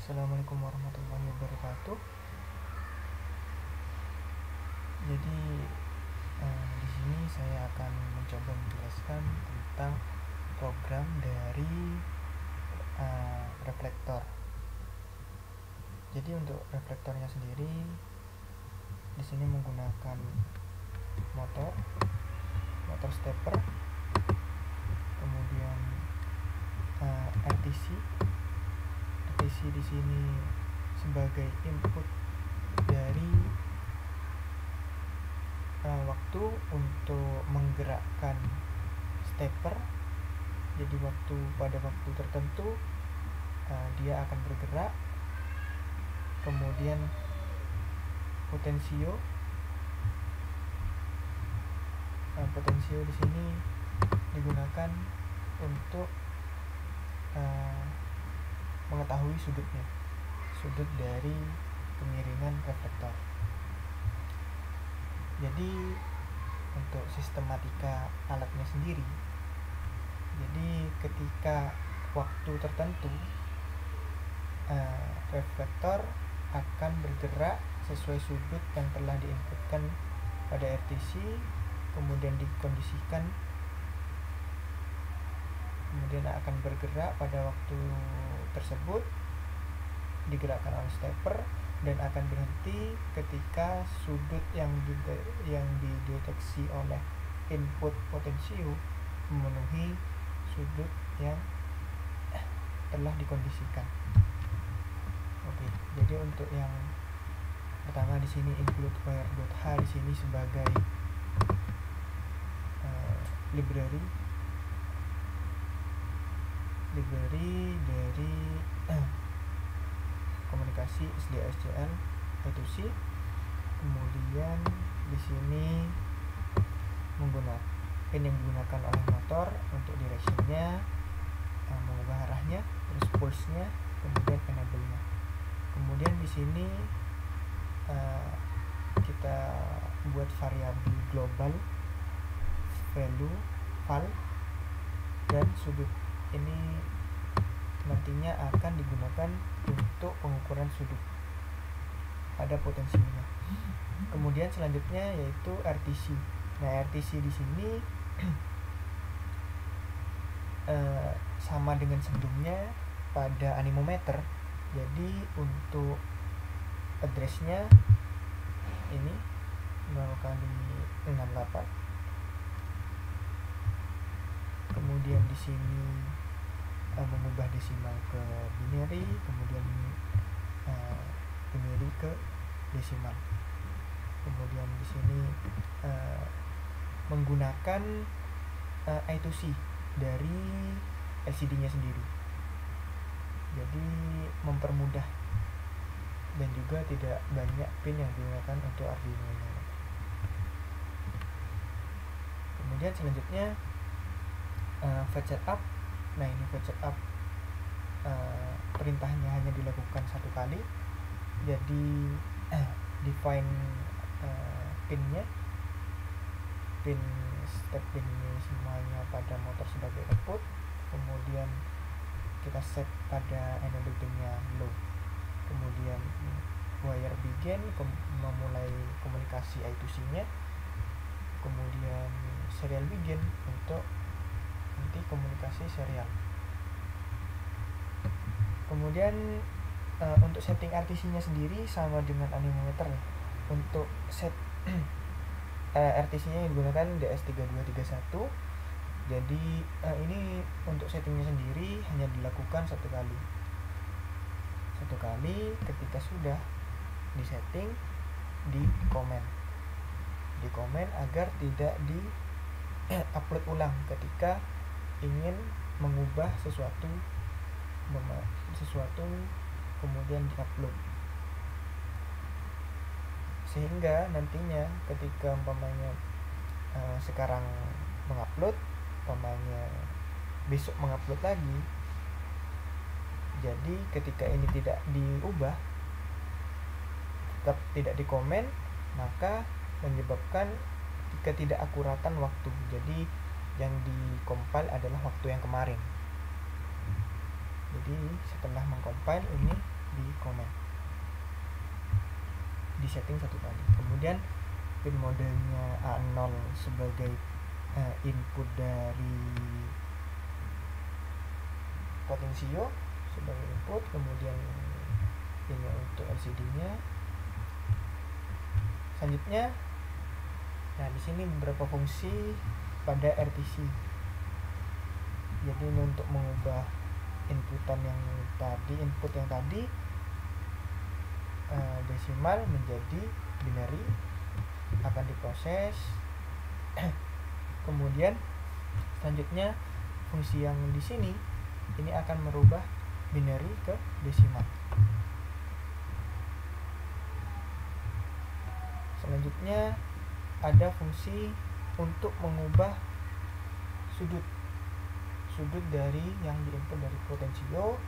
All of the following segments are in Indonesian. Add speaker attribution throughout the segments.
Speaker 1: Assalamualaikum warahmatullahi wabarakatuh. Jadi di sini saya akan mencoba menjelaskan tentang program dari reflektor. Jadi untuk reflektornya sendiri di sini menggunakan motor stepper, kemudian RTC di sini sebagai input dari waktu untuk menggerakkan stepper. Jadi pada waktu tertentu dia akan bergerak. Kemudian potensio di sini digunakan untuk mengetahui sudut dari kemiringan reflektor. Jadi untuk sistematika alatnya sendiri, jadi ketika waktu tertentu reflektor akan bergerak sesuai sudut yang telah diinputkan pada RTC, kemudian dikondisikan, kemudian akan bergerak pada waktu tersebut, digerakkan oleh stepper, dan akan berhenti ketika sudut yang dideteksi oleh input potensio memenuhi sudut yang telah dikondisikan. Oke, jadi untuk yang pertama di sini include wire.h di sini sebagai library dari komunikasi SDA/SCL I2C. Kemudian di sini menggunakan pin yang digunakan oleh motor untuk directionnya, mengubah arahnya, terus pulse-nya, kemudian enable-nya. Kemudian di sini kita buat variabel global value val, dan sudut ini nantinya akan digunakan untuk pengukuran sudut pada potensinya. Kemudian selanjutnya yaitu RTC. Nah, RTC di sini sama dengan sebelumnya pada anemometer. Jadi untuk address-nya ini 0x68. Kemudian di sini mengubah desimal ke binary, kemudian binary ke desimal. Kemudian di sini menggunakan I2C dari LCD-nya sendiri. Jadi mempermudah dan juga tidak banyak pin yang digunakan untuk Arduino-nya. Kemudian selanjutnya fetch setup. Nah, ini fetch setup perintahnya hanya dilakukan satu kali. Jadi define pinnya, pin step pin ini semuanya pada motor sebagai output. Kemudian kita set pada enable pinnya low. Kemudian wire begin memulai komunikasi I2C-nya. Kemudian serial begin untuk nanti komunikasi serial. Kemudian untuk setting RTC-nya sendiri sama dengan anemometer. Untuk set RTC-nya yang digunakan DS3231. Jadi ini untuk settingnya sendiri hanya dilakukan satu kali ketika sudah disetting, di comment agar tidak di upload ulang ketika ingin mengubah sesuatu kemudian diupload, sehingga nantinya ketika umpamanya sekarang mengupload, umpamanya besok mengupload lagi, jadi ketika ini tidak diubah, tetap tidak dikomen, maka menyebabkan ketidakakuratan waktu. Jadi yang dikompil adalah waktu yang kemarin. Jadi setelah mengcompile ini di comment, di setting 1 kali. Kemudian pin modenya A0 sebagai input dari potensio sebagai input, kemudian ini untuk LCD nya. Selanjutnya, nah di sini beberapa fungsi pada RTC. Jadi ini untuk mengubah input yang tadi desimal menjadi binary, akan diproses. Kemudian selanjutnya fungsi yang di sini ini akan merubah binary ke desimal. Selanjutnya ada fungsi untuk mengubah sudut dari yang diinput dari potensio,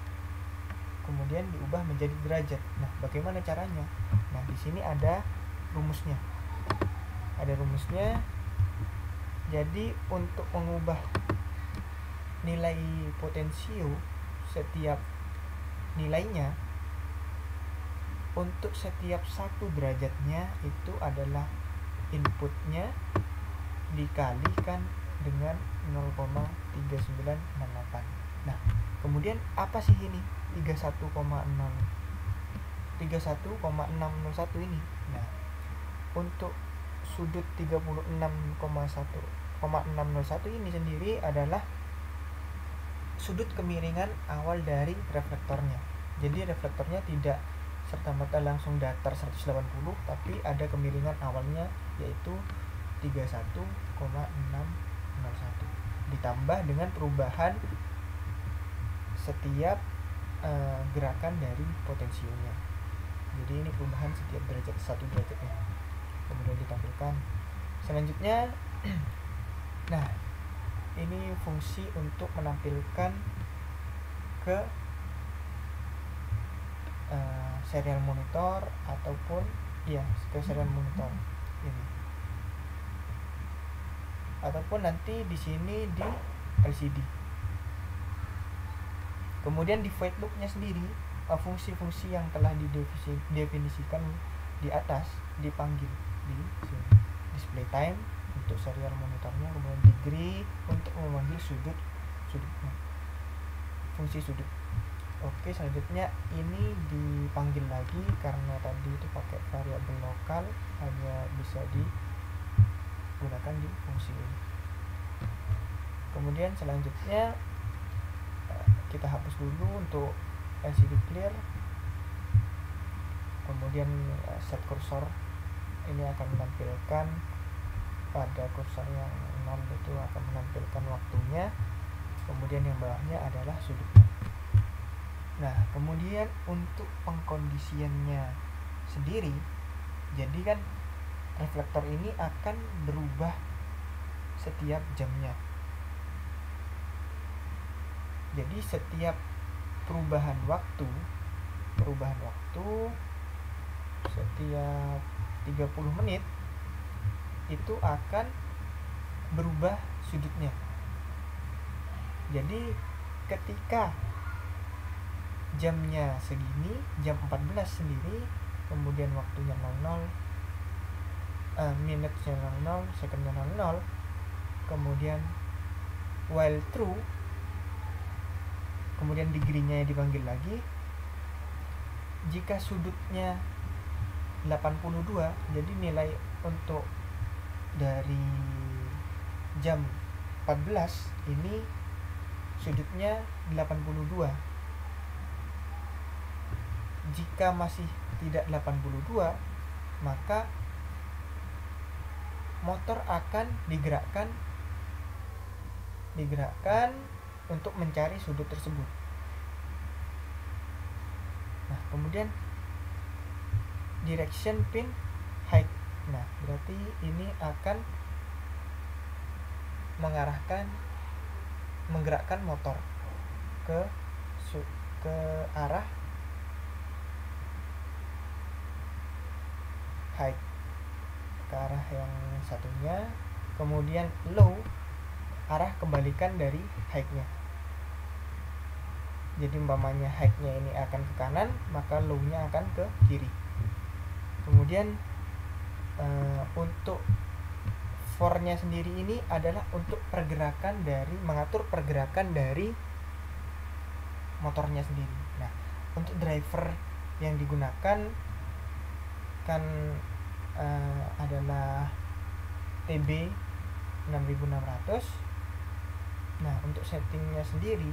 Speaker 1: kemudian diubah menjadi derajat. Nah, bagaimana caranya? Nah, di sini ada rumusnya. Jadi untuk mengubah nilai potensio setiap nilainya, untuk setiap 1 derajatnya itu adalah inputnya dikalikan dengan 0,3968. Nah, kemudian apa sih ini 31,601 ini? Nah, untuk sudut 36,601 ini sendiri adalah sudut kemiringan awal dari reflektornya. Jadi reflektornya tidak serta-merta langsung datar 180, tapi ada kemiringan awalnya yaitu 31,601 ditambah dengan perubahan setiap gerakan dari potensionya. Jadi ini perubahan setiap derajat, 1 derajatnya kemudian ditampilkan. Selanjutnya nah, ini fungsi untuk menampilkan ke serial monitor ataupun ke serial monitor ini, ataupun nanti di sini di LCD. Kemudian di void loop-nya sendiri, fungsi-fungsi yang telah didefinisikan di atas dipanggil di sini. Display time untuk serial monitornya, kemudian degree untuk memanggil sudutnya, fungsi sudut. Oke, selanjutnya ini dipanggil lagi karena tadi itu pakai variabel lokal, hanya bisa digunakan di fungsi ini. Kemudian selanjutnya kita hapus dulu untuk LCD clear. Kemudian set cursor ini akan menampilkan pada kursor yang 0 itu akan menampilkan waktunya. Kemudian yang bawahnya adalah sudutnya. Nah, kemudian untuk pengkondisiannya sendiri, jadi kan reflektor ini akan berubah setiap jamnya. Jadi setiap perubahan waktu setiap 30 menit itu akan berubah sudutnya. Jadi ketika jamnya segini, jam 14 sendiri, kemudian waktunya 00, minutnya 00, secondnya 00, kemudian while true, kemudian degree-nya dipanggil lagi. Jika sudutnya 82, jadi nilai untuk dari jam 14 ini sudutnya 82. Jika masih tidak 82, maka motor akan digerakkan untuk mencari sudut tersebut. Nah, kemudian direction pin height. Nah, berarti ini akan menggerakkan motor ke arah height, ke arah yang satunya. Kemudian low, arah kebalikan dari height-nya. Jadi umpamanya height-nya ini akan ke kanan, maka low-nya akan ke kiri. Kemudian untuk for-nya sendiri ini adalah untuk mengatur pergerakan dari motornya sendiri. Nah, untuk driver yang digunakan kan adalah TB 6600. Nah, untuk settingnya sendiri,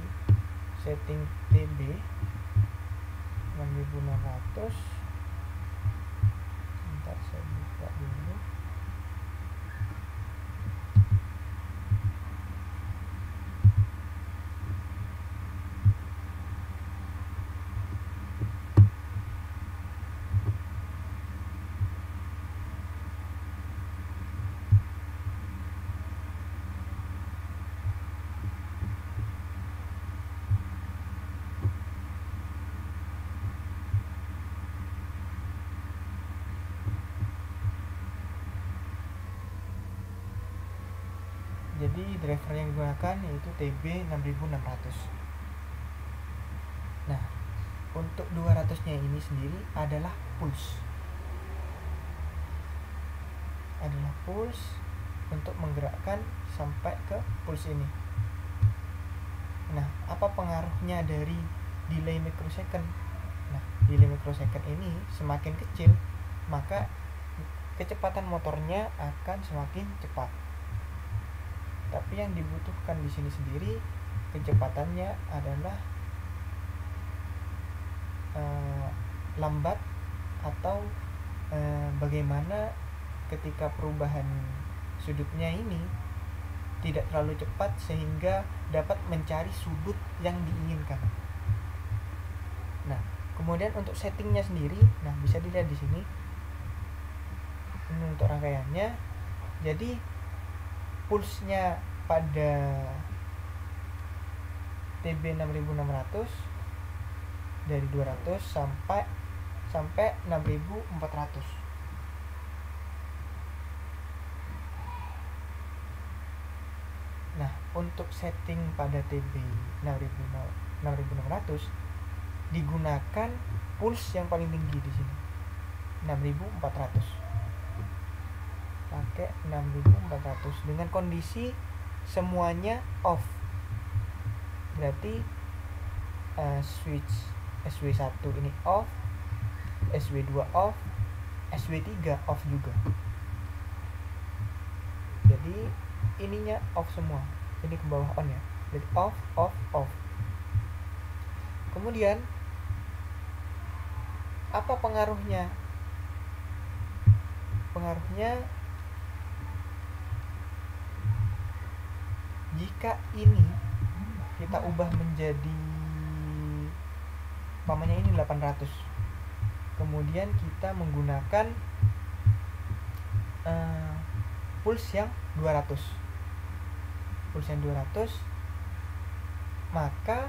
Speaker 1: setting TB 6600, bentar saya buka dulu. Jadi driver yang digunakan yaitu TB 6600. Nah, untuk 200-nya ini sendiri adalah pulse. Adalah pulse untuk menggerakkan sampai ke pulse ini. Nah, apa pengaruhnya dari delay microsecond? Nah, delay microsecond ini semakin kecil, maka kecepatan motornya akan semakin cepat. Tapi yang dibutuhkan di sini sendiri kecepatannya adalah lambat atau bagaimana ketika perubahan sudutnya ini tidak terlalu cepat sehingga dapat mencari sudut yang diinginkan. Nah, kemudian untuk settingnya sendiri, nah bisa dilihat di sini. Ini untuk rangkaiannya. Jadi pulse-nya pada TB 6600 dari 200 sampai 6400. Nah, untuk setting pada TB 6600 digunakan pulse yang paling tinggi di sini 6400. Pakai 6400 dengan kondisi semuanya off. Berarti switch SW1 ini off, SW2 off, SW3 off juga. Jadi ininya off semua. Ini ke bawah on ya. Jadi off, off, off. Kemudian apa pengaruhnya? Pengaruhnya jika ini kita ubah menjadi umpamanya ini 800, kemudian kita menggunakan pulse yang 200, maka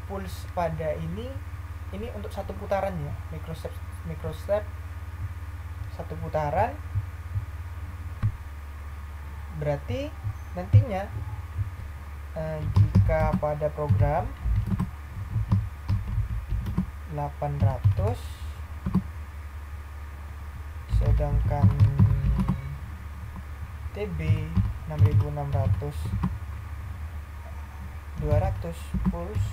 Speaker 1: pulse pada ini untuk satu putaran ya, microstep satu putaran. Berarti nantinya jika pada program 800 sedangkan TB 6600 200 pulse,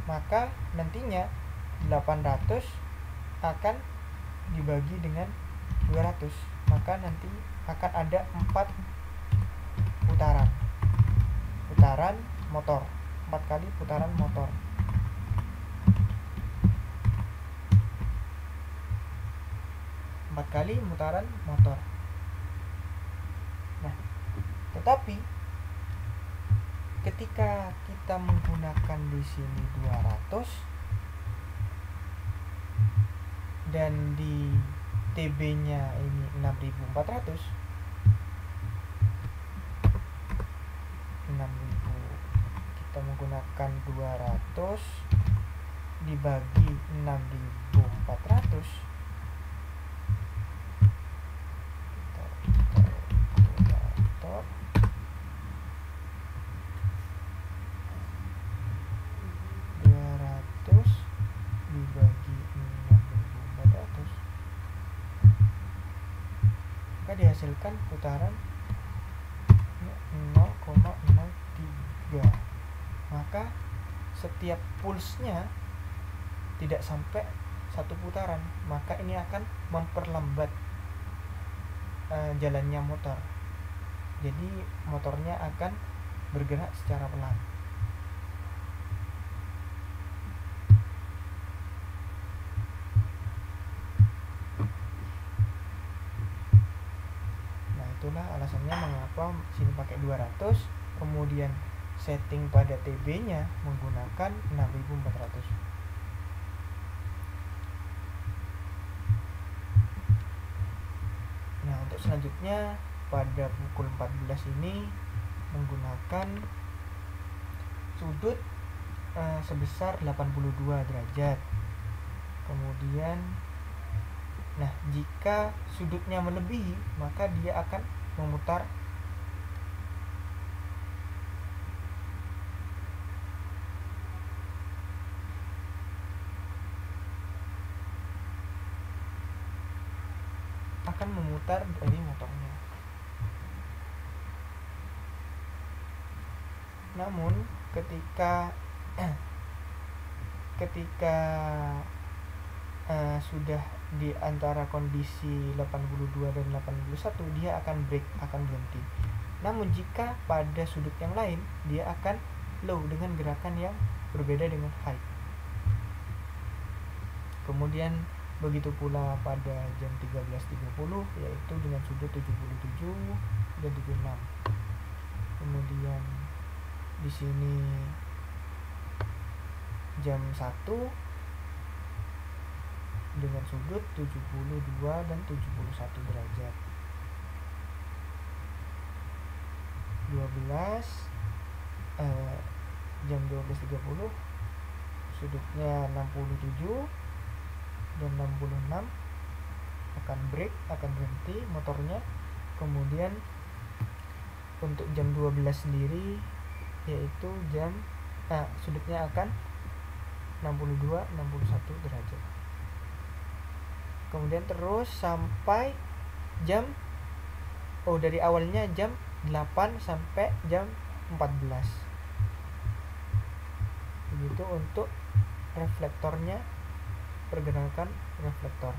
Speaker 1: maka nantinya 800 akan dibagi dengan 200, maka nanti akan ada 4 putaran motor, 4 kali putaran motor. Nah, tetapi ketika kita menggunakan di sini 200 dan di TB-nya ini 6400, 6000 kita menggunakan 200 dibagi 6400, dihasilkan putaran 0,03. Maka setiap pulsnya tidak sampai satu putaran, maka ini akan memperlambat jalannya motor. Jadi motornya akan bergerak secara pelan. Nah, itulah alasannya mengapa sini pakai 200, kemudian setting pada TB-nya menggunakan 6400. Nah, untuk selanjutnya pada pukul 14 ini menggunakan sudut sebesar 82 derajat. Kemudian jika sudutnya melebihi, maka dia akan memutar dari motornya. Namun ketika sudah di antara kondisi 82 dan 81, dia akan berhenti. Namun jika pada sudut yang lain, dia akan low dengan gerakan yang berbeda dengan high. Kemudian begitu pula pada jam 13.30, yaitu dengan sudut 77 dan 76. Kemudian di sini jam 1 dengan sudut 72 dan 71 derajat. 12 jam 12.30 sudutnya 67 dan 66, akan break, akan berhenti motornya. Kemudian untuk jam 12 sendiri, yaitu sudutnya akan 62 61 derajat. Kemudian terus sampai dari awalnya jam 8 sampai jam 14. Begitu untuk reflektornya, pergerakan reflektor.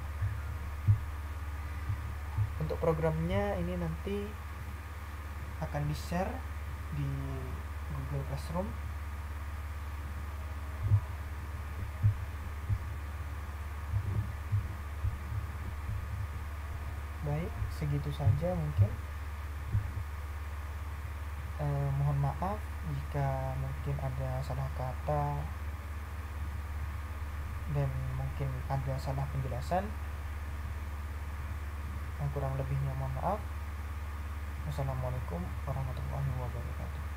Speaker 1: Untuk programnya ini nanti akan di-share di Google Classroom. Baik, segitu saja mungkin. Mohon maaf jika mungkin ada salah kata dan mungkin ada salah penjelasan. Yang kurang lebihnya mohon maaf. Wassalamualaikum warahmatullahi wabarakatuh.